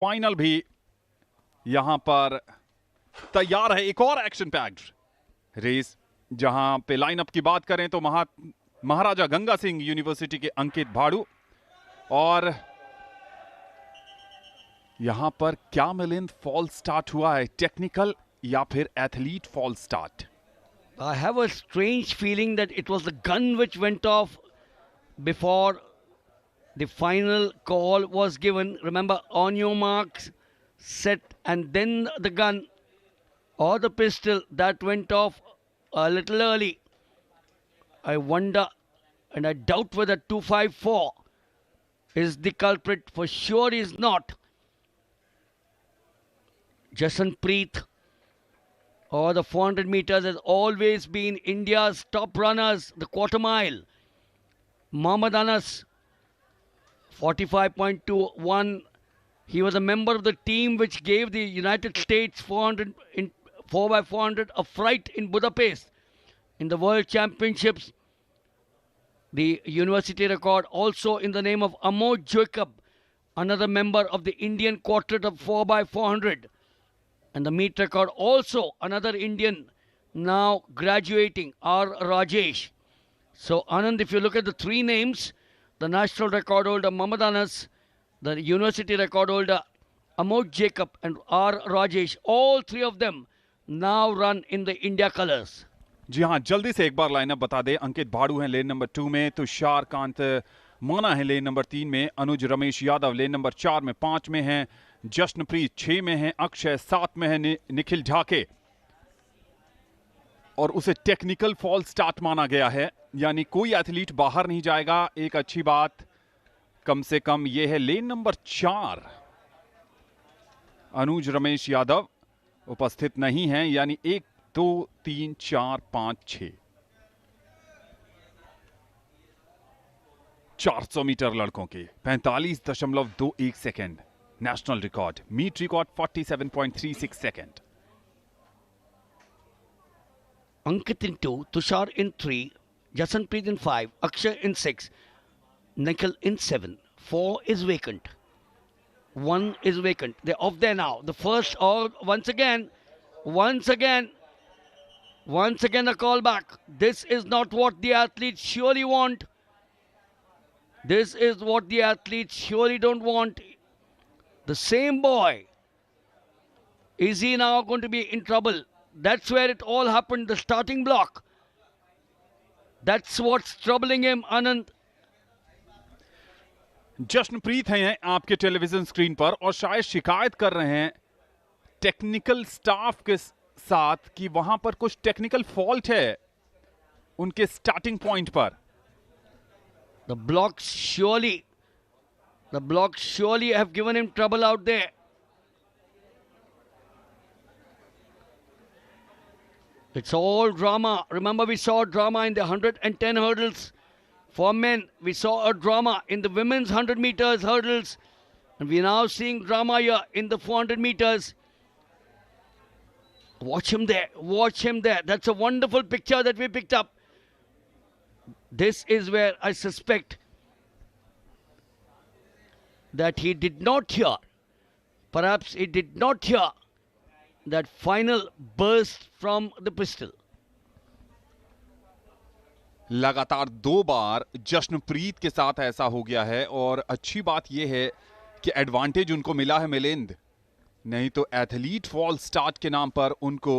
Final भी यहां पर तैयार है। एक और एक्शन पैक्ड रेस, जहां पे लाइनअप की बात करें तो महाराजा गंगा सिंह यूनिवर्सिटी के अंकित भाड़ू, और यहां पर क्या मिलिंद फॉल स्टार्ट हुआ है, टेक्निकल या फिर athlete fall start? I have a strange feeling that it was the gun which went off before the final call was given. Remember, on your marks, set, and then the gun or the pistol that went off a little early. I wonder and I doubt whether 254 is the culprit. For sure, he is not. Jashanpreet, or the 400 meters, has always been India's top runners. The quarter mile, Mohammad Anas, 45.21. He was a member of the team which gave the United States 400 in 4x400 a fright in Budapest in the World Championships. The university record also in the name of Amod Jacob, another member of the Indian quartet of 4x400. And the meet record also another Indian now graduating, R. Rajesh. So Anand, if you look at the three names, the national record holder Mohammad Anas, the university record holder Amod Jacob, and R. Rajesh, all three of them now run in the India colours. जी हाँ, जल्दी से एक बार lineup बता दे। अंकित भाड़ू हैं lane number 2 में, तुषार कांत माना है lane number 3 में, अनुज रमेश यादव लेन नंबर 4 में, 5 में हैं जश्नप्रीत, 6 में हैं अक्षय, 7 में है निखिल ढाके, और उसे टेक्निकल फॉल स्टार्ट माना गया है, यानी कोई एथलीट बाहर नहीं जाएगा। एक अच्छी बात कम से कम यह है, लेन नंबर 4 अनुज रमेश यादव उपस्थित नहीं हैं, यानी 1 2 3 4 5 6 400 मीटर लड़कों के 45.21 second national record, meet record 47.36 second. Ankit in 2, Tushar in 3, Jashanpreet in 5, Akshay in 6, Nikhil in 7. 4 is vacant. 1 is vacant. They're off there now. The first, once again a call back. This is not what the athletes surely want. This is what the athletes surely don't want. The same boy, is he now going to be in trouble? That's where it all happened, the starting block. That's what's troubling him, Anand. Jashanpreet हैं आपके television screen पर, और शायद शिकायत कर रहे हैं technical staff के साथ कि वहां पर कुछ टेक्निकल फॉल्ट है उनके स्टार्टिंग पॉइंट पर। The blocks surely have given him trouble out there. It's all drama. Remember, we saw drama in the 110 hurdles for men. We saw a drama in the women's 100 meters hurdles. And we're now seeing drama here in the 400 meters. Watch him there. Watch him there. That's a wonderful picture that we picked up. This is where I suspect that he did not hear. Perhaps he did not hear that final burst from the pistol. लगातार 2 बार जश्नप्रीत के साथ ऐसा हो गया है, और अच्छी बात यह है कि एडवांटेज उनको मिला है मिलिंद, नहीं तो एथलीट फॉल स्टार्ट के नाम पर उनको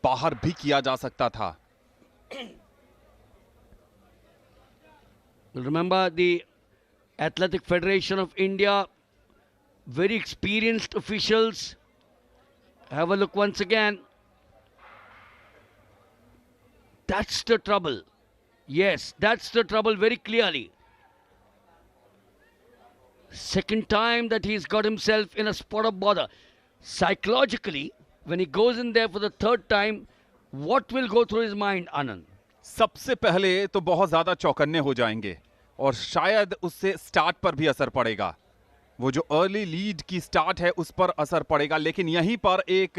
बाहर भी किया जा सकता था। Remember, the Athletic Federation of India, very experienced officials. Have a look once again. That's the trouble. Yes, that's the trouble very clearly. Second time that he's got himself in a spot of bother. Psychologically, when he goes in there for the third time, what will go through his mind, Anand? सबसे पहले तो बहुत ज्यादा चौकन्ने हो जाएंगे, और शायद उससे स्टार्ट पर भी असर पड़ेगा। वो जो अर्ली लीड की स्टार्ट है उस पर असर पड़ेगा, लेकिन यहीं पर एक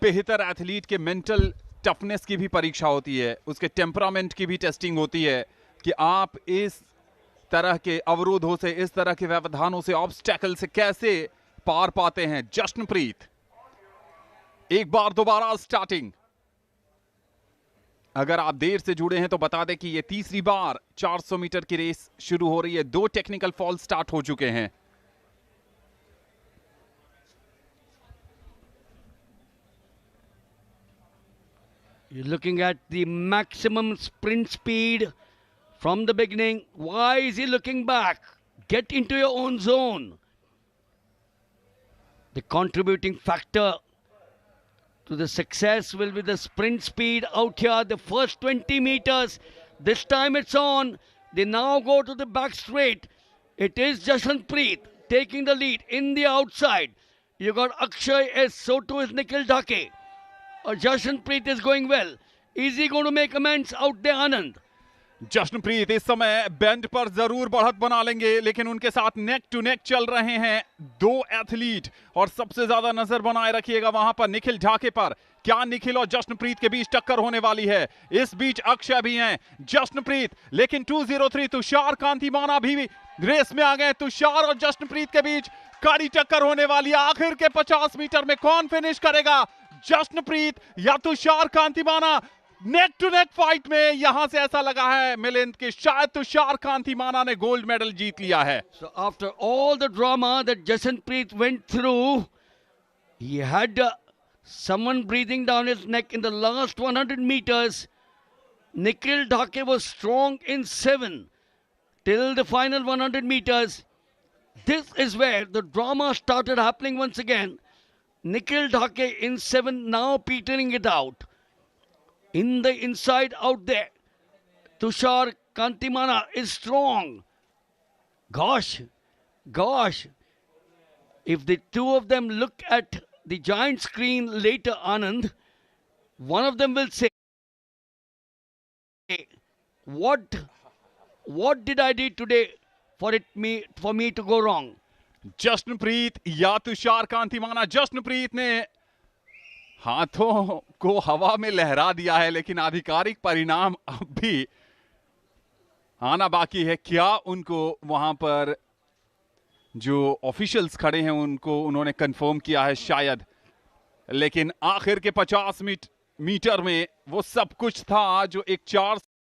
बेहतर एथलीट के मेंटल टफनेस की भी परीक्षा होती है, उसके टेम्परामेंट की भी टेस्टिंग होती है कि आप इस तरह के अवरोधों से, इस तरह के व्यवधानों से, ऑब्स्टेकल से कैसे पार पाते हैं जशनप्रीत। एक बार दोबारा स्टार्टिंग। अगर आप देर से जुड़े हैं तो बता दें कि ये तीसरी बार 400 मीटर की रेस शुरू हो रही है। 2 टेक्निकल फॉल स्टार्ट हो चुके हैं। You're looking at the maximum sprint speed from the beginning. Why is he looking back? Get into your own zone. The contributing factor to the success will be the sprint speed out here. The first 20 meters. This time it's on. They now go to the back straight. It is Jashanpreet taking the lead in the outside. You got Akshay S. So too is Nikhil Dhake. Jashanpreet is going well. Is he going to make amends out there, Anand? Jashanpreet इस समय bend पर जरूर बढ़त बना लेंगे, लेकिन उनके साथ नेक टू नेक चल रहे हैं 2 एथलीट। और सबसे ज्यादा नजर बनाए रखिएगा वहां पर निखिल ढाके पर। क्या निखिल और जशनप्रीत के बीच टक्कर होने वाली है? इस बीच अक्षय भी हैं, जशनप्रीत, लेकिन 203 तुषार कांतिमाना भी रेस में आ गए। तुषार और जशनप्रीत के बीच कड़ी टक्कर होने वाली है। आखिर के 50 मीटर में कौन फिनिश करेगा, जशनप्रीत या तुषार कांतिमाना? नेक टू नेक फाइट में यहां से ऐसा लगा है मिलिंद कि शायद तुषार कांतिमाना ने गोल्ड मेडल जीत लिया है। So after all the drama that Jashanpreet went through, he had someone breathing down his neck in the last 100 meters. Nikhil Dhake was strong in 7 till the final 100 meters. This is where the drama started happening once again. Nikhil Dhake in 7, now petering it out. In the inside out there, Tushar Kantimana is strong. Gosh, if the two of them look at the giant screen later, Anand, one of them will say, what did I do today for me to go wrong? Jashanpreet या तुषार कांतिमाना? जशनप्रीत ने हाथों को हवा में लहरा दिया है, लेकिन आधिकारिक परिणाम अब भी आना बाकी है। क्या उनको वहां पर जो ऑफिशियल्स खड़े हैं उनको उन्होंने कंफर्म किया है? शायद। लेकिन आखिर के 50 मीटर में वो सब कुछ था जो एक 4